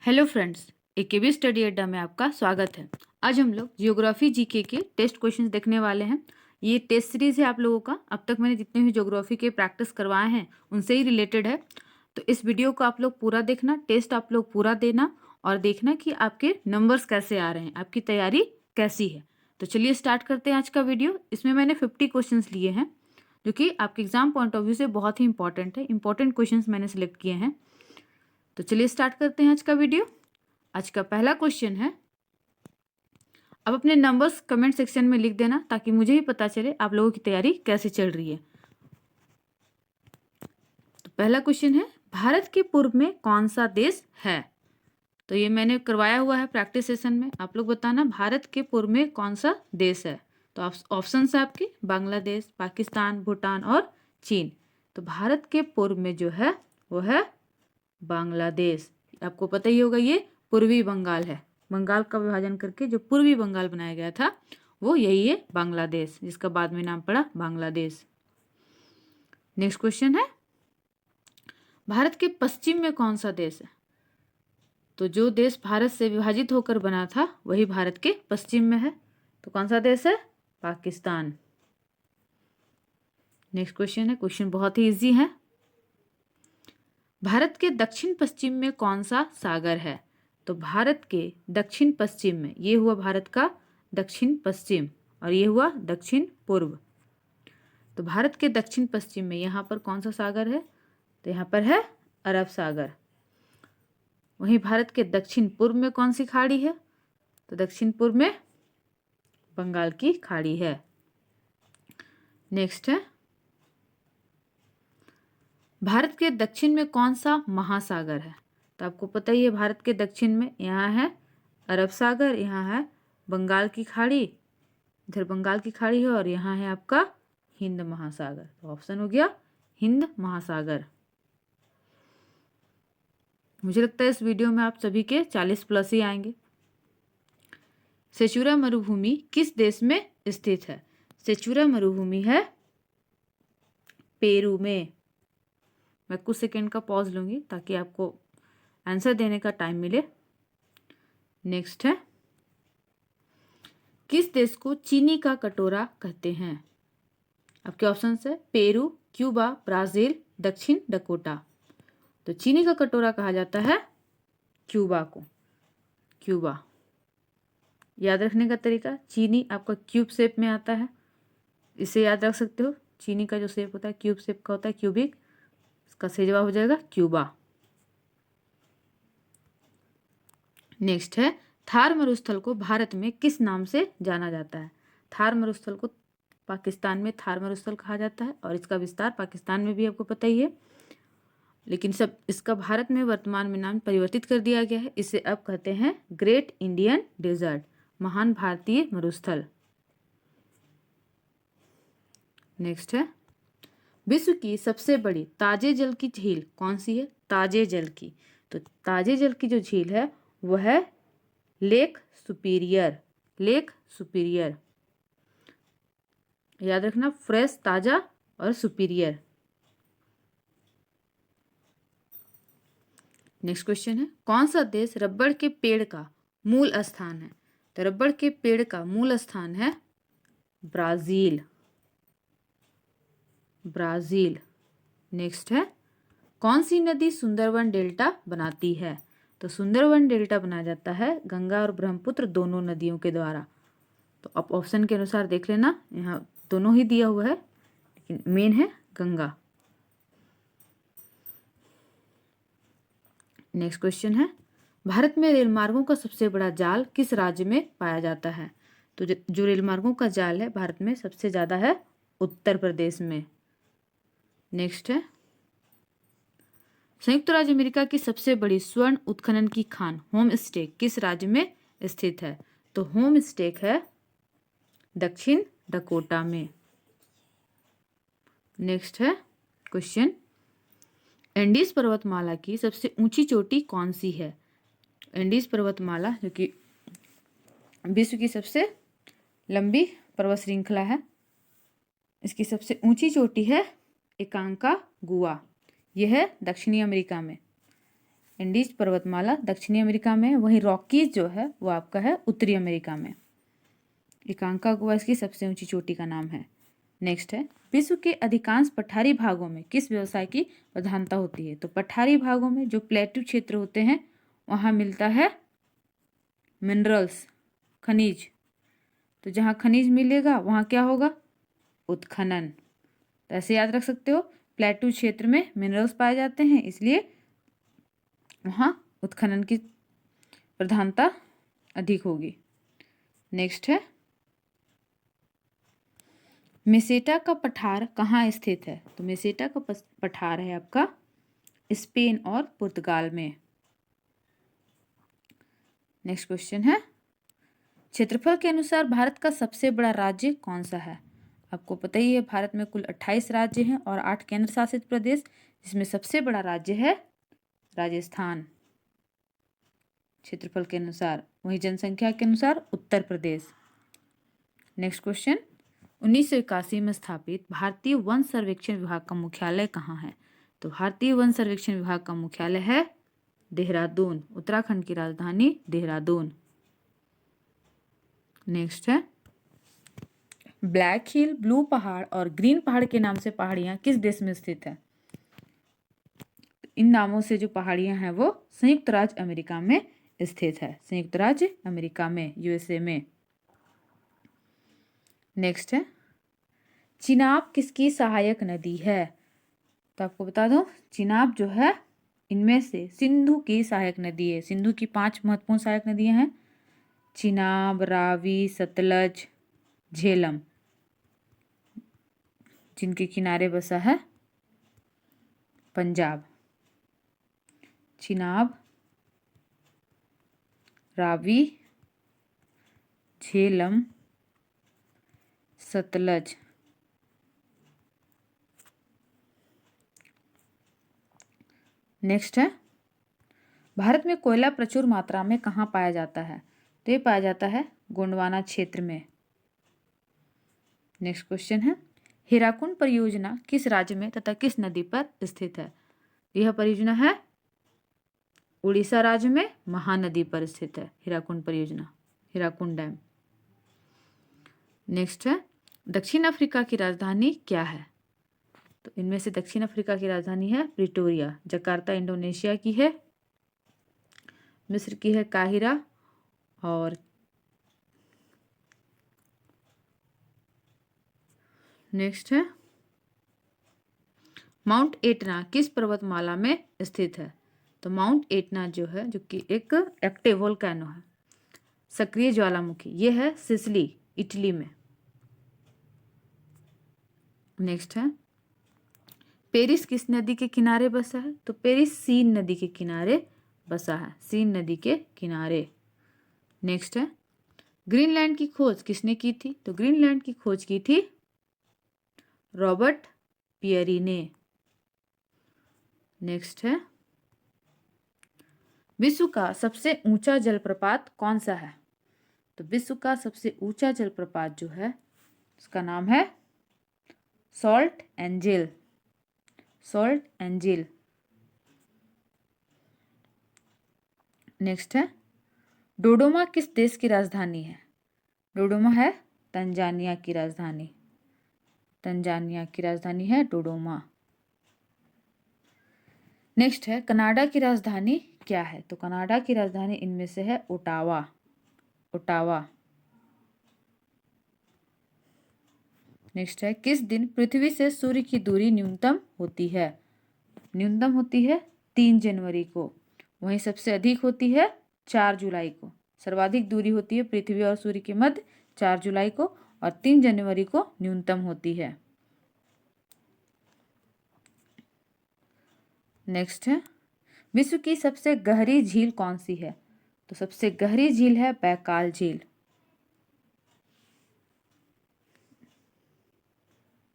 Hello friends, AKB study अड्डा में आपका स्वागत है। आज हम लोग ज्योग्राफी जीके के टेस्ट क्वेश्चंस देखने वाले हैं। ये टेस्ट सीरीज है आप लोगों का। अब तक मैंने जितने भी ज्योग्राफी के प्रैक्टिस करवाए हैं उनसे ही रिलेटेड है। तो इस वीडियो को आप लोग पूरा देखना, टेस्ट आप लोग पूरा देना और देखना कि आपके नंबर्स कैसे आ रहे हैं, आपकी तैयारी कैसी है। तो चलिए स्टार्ट करते हैं आज का वीडियो। इसमें मैंने 50 क्वेश्चन लिए हैं जो कि आपके एग्जाम पॉइंट ऑफ व्यू से बहुत ही इंपॉर्टेंट है। इंपॉर्टेंट क्वेश्चन मैंने सिलेक्ट किए हैं। तो चलिए स्टार्ट करते हैं आज का वीडियो। आज का पहला क्वेश्चन है, अब अपने नंबर्स कमेंट सेक्शन में लिख देना ताकि मुझे ही पता चले आप लोगों की तैयारी कैसे चल रही है। तो पहला क्वेश्चन है, भारत के पूर्व में कौन सा देश है? तो ये मैंने करवाया हुआ है प्रैक्टिस सेशन में। आप लोग बताना भारत के पूर्व में कौन सा देश है। तो ऑप्शन है आपके बांग्लादेश, पाकिस्तान, भूटान और चीन। तो भारत के पूर्व में जो है वो है बांग्लादेश। आपको पता ही होगा ये पूर्वी बंगाल है। बंगाल का विभाजन करके जो पूर्वी बंगाल बनाया गया था वो यही है बांग्लादेश, जिसका बाद में नाम पड़ा बांग्लादेश। नेक्स्ट क्वेश्चन है, भारत के पश्चिम में कौन सा देश है? तो जो देश भारत से विभाजित होकर बना था वही भारत के पश्चिम में है। तो कौन सा देश है? पाकिस्तान। नेक्स्ट क्वेश्चन है, क्वेश्चन बहुत ही इजी है। भारत के दक्षिण पश्चिम में कौन सा सागर है? तो भारत के दक्षिण पश्चिम में, ये हुआ भारत का दक्षिण पश्चिम और ये हुआ दक्षिण पूर्व। तो भारत के दक्षिण पश्चिम में यहाँ पर कौन सा सागर है? तो यहाँ पर है अरब सागर। वहीं भारत के दक्षिण पूर्व में कौन सी खाड़ी है? तो दक्षिण पूर्व में बंगाल की खाड़ी है। नेक्स्ट है, भारत के दक्षिण में कौन सा महासागर है? तो आपको पता ही है भारत के दक्षिण में यहाँ है अरब सागर, यहाँ है बंगाल की खाड़ी, इधर बंगाल की खाड़ी है और यहाँ है आपका हिंद महासागर। तो ऑप्शन हो गया हिंद महासागर। मुझे लगता है इस वीडियो में आप सभी के 40 प्लस ही आएंगे। सेचुरा मरुभूमि किस देश में स्थित है? सेचुरा मरुभूमि है पेरू में। मैं कुछ सेकंड का पॉज लूंगी ताकि आपको आंसर देने का टाइम मिले। नेक्स्ट है, किस देश को चीनी का कटोरा कहते हैं? आपके ऑप्शन है पेरू, क्यूबा, ब्राजील, दक्षिण डकोटा। तो चीनी का कटोरा कहा जाता है क्यूबा को। क्यूबा याद रखने का तरीका, चीनी आपका क्यूब शेप में आता है, इसे याद रख सकते हो। चीनी का जो शेप होता है क्यूब शेप का होता है, क्यूबिक। इसका सही जवाब हो जाएगा क्यूबा। नेक्स्ट है, थार मरुस्थल को भारत में किस नाम से जाना जाता है? थार मरुस्थल को पाकिस्तान में थार मरुस्थल कहा जाता है और इसका विस्तार पाकिस्तान में भी आपको पता ही है, लेकिन सब इसका भारत में वर्तमान में नाम परिवर्तित कर दिया गया है। इसे अब कहते हैं ग्रेट इंडियन डेजर्ट, महान भारतीय मरुस्थल। नेक्स्ट है, विश्व की सबसे बड़ी ताजे जल की झील कौन सी है? ताजे जल की, तो ताजे जल की जो झील है वह है लेक सुपीरियर। लेक सुपीरियर याद रखना, फ्रेश, ताजा और सुपीरियर। नेक्स्ट क्वेश्चन है, कौन सा देश रबड़ के पेड़ का मूल स्थान है? तो रबड़ के पेड़ का मूल स्थान है ब्राजील। ब्राजील। नेक्स्ट है, कौन सी नदी सुंदरवन डेल्टा बनाती है? तो सुंदरवन डेल्टा बनाया जाता है गंगा और ब्रह्मपुत्र दोनों नदियों के द्वारा। तो आप ऑप्शन के अनुसार देख लेना, यहाँ दोनों ही दिया हुआ है लेकिन मेन है गंगा। नेक्स्ट क्वेश्चन है, भारत में रेल मार्गों का सबसे बड़ा जाल किस राज्य में पाया जाता है? तो जो रेल मार्गों का जाल है भारत में सबसे ज्यादा है उत्तर प्रदेश में। नेक्स्ट है, संयुक्त राज्य अमेरिका की सबसे बड़ी स्वर्ण उत्खनन की खान होम स्टे किस राज्य में स्थित है? तो होम स्टे है दक्षिण डकोटा में। नेक्स्ट है क्वेश्चन, एंडीज पर्वतमाला की सबसे ऊंची चोटी कौन सी है? एंडीज पर्वतमाला जो कि विश्व की सबसे लंबी पर्वत श्रृंखला है, इसकी सबसे ऊंची चोटी है एकांका गुआ। यह है दक्षिणी अमेरिका में। एंडीज पर्वतमाला दक्षिणी अमेरिका में, वहीं रॉकीज जो है वो आपका है उत्तरी अमेरिका में। एकांकागुआ इसकी सबसे ऊंची चोटी का नाम है। नेक्स्ट है, विश्व के अधिकांश पठारी भागों में किस व्यवसाय की प्रधानता होती है? तो पठारी भागों में जो प्लेट्यू क्षेत्र होते हैं वहाँ मिलता है मिनरल्स, खनिज। तो जहाँ खनिज मिलेगा वहाँ क्या होगा? उत्खनन। तो ऐसे याद रख सकते हो, प्लेट्यू क्षेत्र में मिनरल्स पाए जाते हैं, इसलिए वहाँ उत्खनन की प्रधानता अधिक होगी। नेक्स्ट है, मेसेटा का पठार कहाँ स्थित है? तो मेसेटा का पठार है आपका स्पेन और पुर्तगाल में। नेक्स्ट क्वेश्चन है, क्षेत्रफल के अनुसार भारत का सबसे बड़ा राज्य कौन सा है? आपको पता ही है भारत में कुल 28 राज्य हैं और 8 केंद्र शासित प्रदेश, जिसमें सबसे बड़ा राज्य है राजस्थान क्षेत्रफल के अनुसार, वहीं जनसंख्या के अनुसार उत्तर प्रदेश। नेक्स्ट क्वेश्चन, 1981 में स्थापित भारतीय वन सर्वेक्षण विभाग का मुख्यालय कहाँ है? तो भारतीय वन सर्वेक्षण विभाग का मुख्यालय है देहरादून, उत्तराखंड की राजधानी देहरादून। नेक्स्ट है, ब्लैक हिल, ब्लू पहाड़ और ग्रीन पहाड़ के नाम से पहाड़ियां किस देश में स्थित है? इन नामों से जो पहाड़ियां हैं वो संयुक्त राज्य अमेरिका में स्थित है, संयुक्त राज्य अमेरिका में, यूएसए में। नेक्स्ट है, चिनाब किसकी सहायक नदी है? तो आपको बता दूं, चिनाब जो है इनमें से सिंधु की सहायक नदी है। सिंधु की 5 महत्वपूर्ण सहायक नदियां हैं, चिनाब, रावी, सतलज, झेलम, जिनके किनारे बसा है पंजाब। चिनाब, रावी, झेलम, सतलज। नेक्स्ट है, भारत में कोयला प्रचुर मात्रा में कहाँ पाया जाता है? तो ये पाया जाता है गोंडवाना क्षेत्र में। नेक्स्ट क्वेश्चन है, हीराकुंड परियोजना किस राज्य में तथा किस नदी पर स्थित है? यह परियोजना है उड़ीसा राज्य में महानदी पर स्थित है, हीराकुंड परियोजना, हीराकुंड डैम। नेक्स्ट है, दक्षिण अफ्रीका की राजधानी क्या है? तो इनमें से दक्षिण अफ्रीका की राजधानी है प्रिटोरिया। जकार्ता इंडोनेशिया की है, मिस्र की है काहिरा, और नेक्स्ट है, माउंट एटना किस पर्वतमाला में स्थित है? तो माउंट एटना जो है, जो कि एक एक्टिव वोल्केनो है, सक्रिय ज्वालामुखी, ये है सिसिली, इटली में। नेक्स्ट है, पेरिस किस नदी के किनारे बसा है? तो पेरिस सीन नदी के किनारे बसा है, सीन नदी के किनारे। नेक्स्ट है, ग्रीनलैंड की खोज किसने की थी? तो ग्रीनलैंड की खोज की थी रॉबर्ट पियरी ने। नेक्स्ट है, विश्व का सबसे ऊंचा जलप्रपात कौन सा है? तो विश्व का सबसे ऊंचा जलप्रपात जो है उसका नाम है salt angel, salt angel. Next है, डोडोमा किस देश की राजधानी है? डोडोमा है तंजानिया की राजधानी, तंजानिया की राजधानी है डोडोमा। नेक्स्ट है, कनाडा की राजधानी क्या है? तो कनाडा की राजधानी इनमें से है ओटावा, ओटावा। नेक्स्ट है, किस दिन पृथ्वी से सूर्य की दूरी न्यूनतम होती है? न्यूनतम होती है 3 जनवरी को, वहीं सबसे अधिक होती है 4 जुलाई को। सर्वाधिक दूरी होती है पृथ्वी और सूर्य के मध्य 4 जुलाई को, और 3 जनवरी को न्यूनतम होती है। नेक्स्ट है, विश्व की सबसे गहरी झील कौन सी है? तो सबसे गहरी झील है बैकाल झील।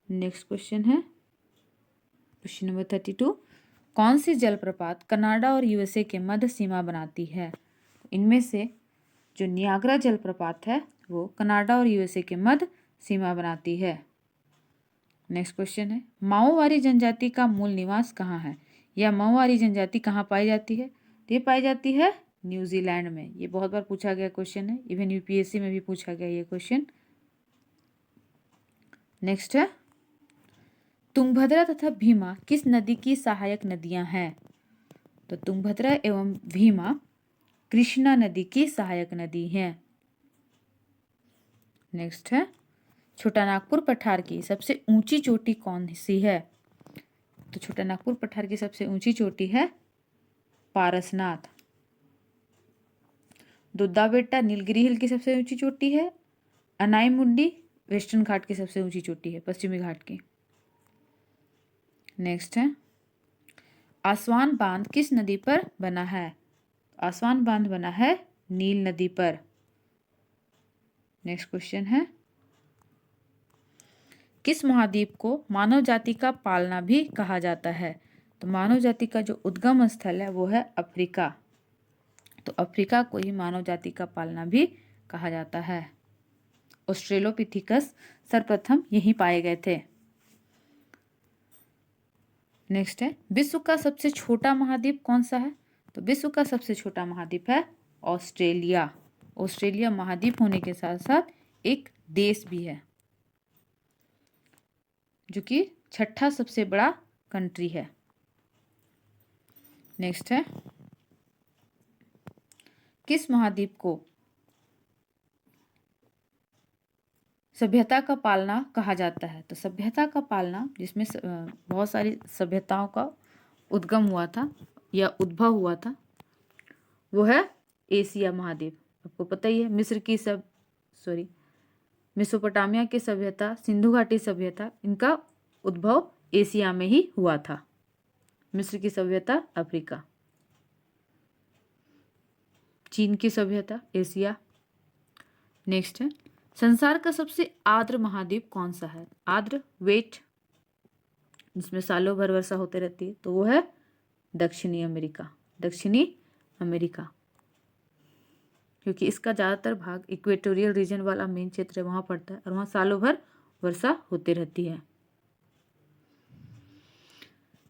नेक्स्ट क्वेश्चन है क्वेश्चन नंबर 32, कौन सी जलप्रपात कनाडा और यूएसए के मध्य सीमा बनाती है? इनमें से जो नियाग्रा जलप्रपात है वो कनाडा और यूएसए के मध्य सीमा बनाती है। नेक्स्ट क्वेश्चन है, माओवारी जनजाति का मूल निवास कहाँ है, या माओवारी जनजाति कहाँ पाई जाती है? ये पाई जाती है न्यूजीलैंड में। ये बहुत बार पूछा गया क्वेश्चन है, इवन यूपीएससी में भी पूछा गया ये क्वेश्चन। नेक्स्ट है, तुंगभद्रा तथा भीमा किस नदी की सहायक नदियां हैं? तो तुंगभद्रा एवं भीमा कृष्णा नदी की सहायक नदी हैं। नेक्स्ट है, छोटा नागपुर पठार की सबसे ऊंची चोटी कौन सी है? तो छोटा नागपुर पठार की सबसे ऊंची चोटी है पारसनाथ। दुद्धा बेट्टा नीलगिरी हिल की सबसे ऊंची चोटी है। अनाई मुंडी वेस्टर्न घाट की सबसे ऊंची चोटी है, पश्चिमी घाट की। नेक्स्ट है, आसवान बांध किस नदी पर बना है? आसवान बांध बना है नील नदी पर। नेक्स्ट क्वेश्चन है, किस महाद्वीप को मानव जाति का पालना भी कहा जाता है? तो मानव जाति का जो उद्गम स्थल है वो है अफ्रीका। तो अफ्रीका को ही मानव जाति का पालना भी कहा जाता है। ऑस्ट्रेलोपिथिकस सर्वप्रथम यहीं पाए गए थे। नेक्स्ट है, विश्व का सबसे छोटा महाद्वीप कौन सा है? तो विश्व का सबसे छोटा महाद्वीप है ऑस्ट्रेलिया। ऑस्ट्रेलिया महाद्वीप होने के साथ साथ एक देश भी है, जो कि छठा सबसे बड़ा कंट्री है। नेक्स्ट है, किस महाद्वीप को सभ्यता का पालना कहा जाता है? तो सभ्यता का पालना, जिसमें बहुत सारी सभ्यताओं का उद्गम हुआ था या उद्भव हुआ था, वो है एशिया महाद्वीप। आपको पता ही है, मेसोपोटामिया की सभ्यता, सिंधु घाटी सभ्यता, इनका उद्भव एशिया में ही हुआ था। मिस्र की सभ्यता अफ्रीका, चीन की सभ्यता एशिया। नेक्स्ट है, संसार का सबसे आर्द्र महाद्वीप कौन सा है? आर्द्र वेट, जिसमें सालों भर वर्षा होते रहती है, तो वो है दक्षिणी अमेरिका। दक्षिणी अमेरिका, क्योंकि इसका ज़्यादातर भाग इक्वेटोरियल रीजन वाला मेन क्षेत्र है, वहाँ पड़ता है और वहाँ सालों भर वर्षा होती रहती है।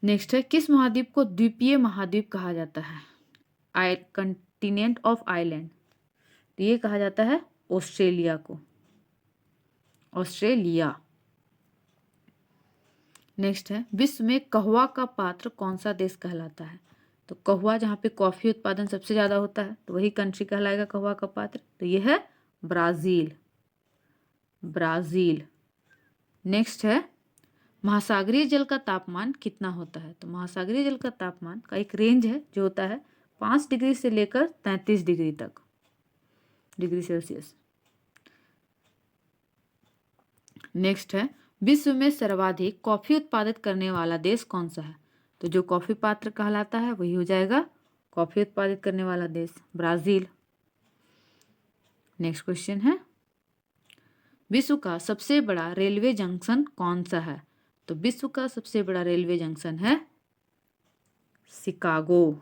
नेक्स्ट है, किस महाद्वीप को द्वीपीय महाद्वीप कहा जाता है? Continent of island. तो ये कहा जाता है ऑस्ट्रेलिया को, ऑस्ट्रेलिया। नेक्स्ट है, विश्व में कहवा का पात्र कौन सा देश कहलाता है? तो कहवा, जहाँ पे कॉफी उत्पादन सबसे ज्यादा होता है, तो वही कंट्री कहलाएगा कहवा का पात्र। तो ये है ब्राजील, ब्राजील। नेक्स्ट है, महासागरीय जल का तापमान कितना होता है? तो महासागरीय जल का तापमान का एक रेंज है जो होता है 5 डिग्री से लेकर 33 डिग्री तक, डिग्री सेल्सियस। नेक्स्ट है, विश्व में सर्वाधिक कॉफी उत्पादित करने वाला देश कौन सा है? तो जो कॉफी पात्र कहलाता है वही हो जाएगा कॉफी उत्पादित करने वाला देश, ब्राजील। नेक्स्ट क्वेश्चन है, विश्व का सबसे बड़ा रेलवे जंक्शन कौन सा है? तो विश्व का सबसे बड़ा रेलवे जंक्शन है शिकागो।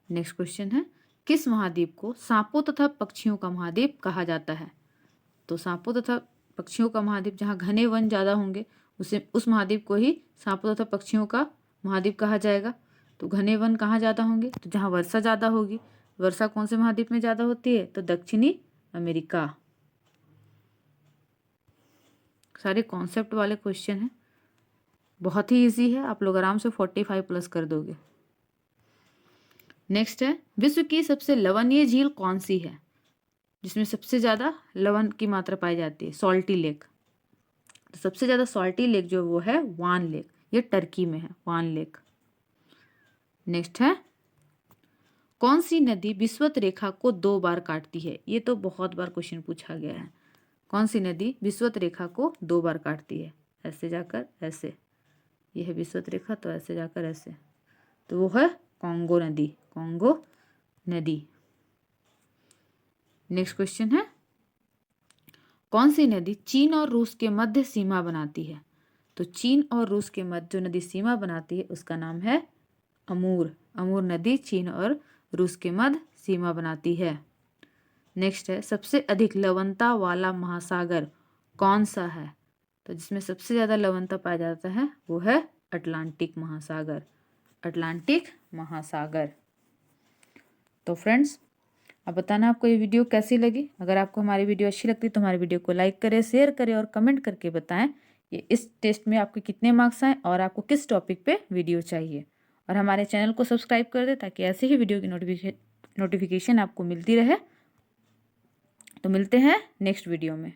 नेक्स्ट क्वेश्चन है, किस महाद्वीप को सांपों तथा पक्षियों का महाद्वीप कहा जाता है? तो सांपों तथा पक्षियों का महाद्वीप, जहाँ घने वन ज़्यादा होंगे उस महाद्वीप को ही सांपों तथा पक्षियों का महाद्वीप कहा जाएगा। तो घने वन कहाँ ज़्यादा होंगे? तो जहाँ वर्षा ज़्यादा होगी। वर्षा कौन से महाद्वीप में ज़्यादा होती है? तो दक्षिणी अमेरिका। सारे कॉन्सेप्ट वाले क्वेश्चन हैं, बहुत ही इजी है, आप लोग आराम से 45 प्लस कर दोगे। नेक्स्ट है, विश्व की सबसे लवणीय झील कौन सी है, जिसमें सबसे ज़्यादा लवण की मात्रा पाई जाती है? Salty lake. तो सबसे ज़्यादा सॉल्टी लेक जो वो है वान लेक, ये टर्की में है, वान लेक। नेक्स्ट है, कौन सी नदी विषुवत रेखा को 2 बार काटती है? ये तो बहुत बार क्वेश्चन पूछा गया है। कौन सी नदी विषुवत रेखा को 2 बार काटती है? ऐसे जाकर ऐसे, ये है विषुवत रेखा, तो ऐसे जाकर ऐसे, तो वो है कॉन्गो नदी, कॉन्गो नदी। नेक्स्ट क्वेश्चन है, कौन सी नदी चीन और रूस के मध्य सीमा बनाती है? तो चीन और रूस के मध्य जो नदी सीमा बनाती है उसका नाम है अमूर। अमूर नदी चीन और रूस के मध्य सीमा बनाती है। नेक्स्ट है, सबसे अधिक लवणता वाला महासागर कौन सा है? तो जिसमें सबसे ज़्यादा लवणता पाया जाता है वो है अटलांटिक महासागर, अटलांटिक महासागर। तो फ्रेंड्स, अब बताना आपको ये वीडियो कैसी लगी। अगर आपको हमारी वीडियो अच्छी लगती है तो हमारी वीडियो को लाइक करें, शेयर करें और कमेंट करके बताएं ये इस टेस्ट में आपके कितने मार्क्स आए और आपको किस टॉपिक पे वीडियो चाहिए। और हमारे चैनल को सब्सक्राइब कर दें ताकि ऐसे ही वीडियो की नोटिफिकेशन आपको मिलती रहे। तो मिलते हैं नेक्स्ट वीडियो में।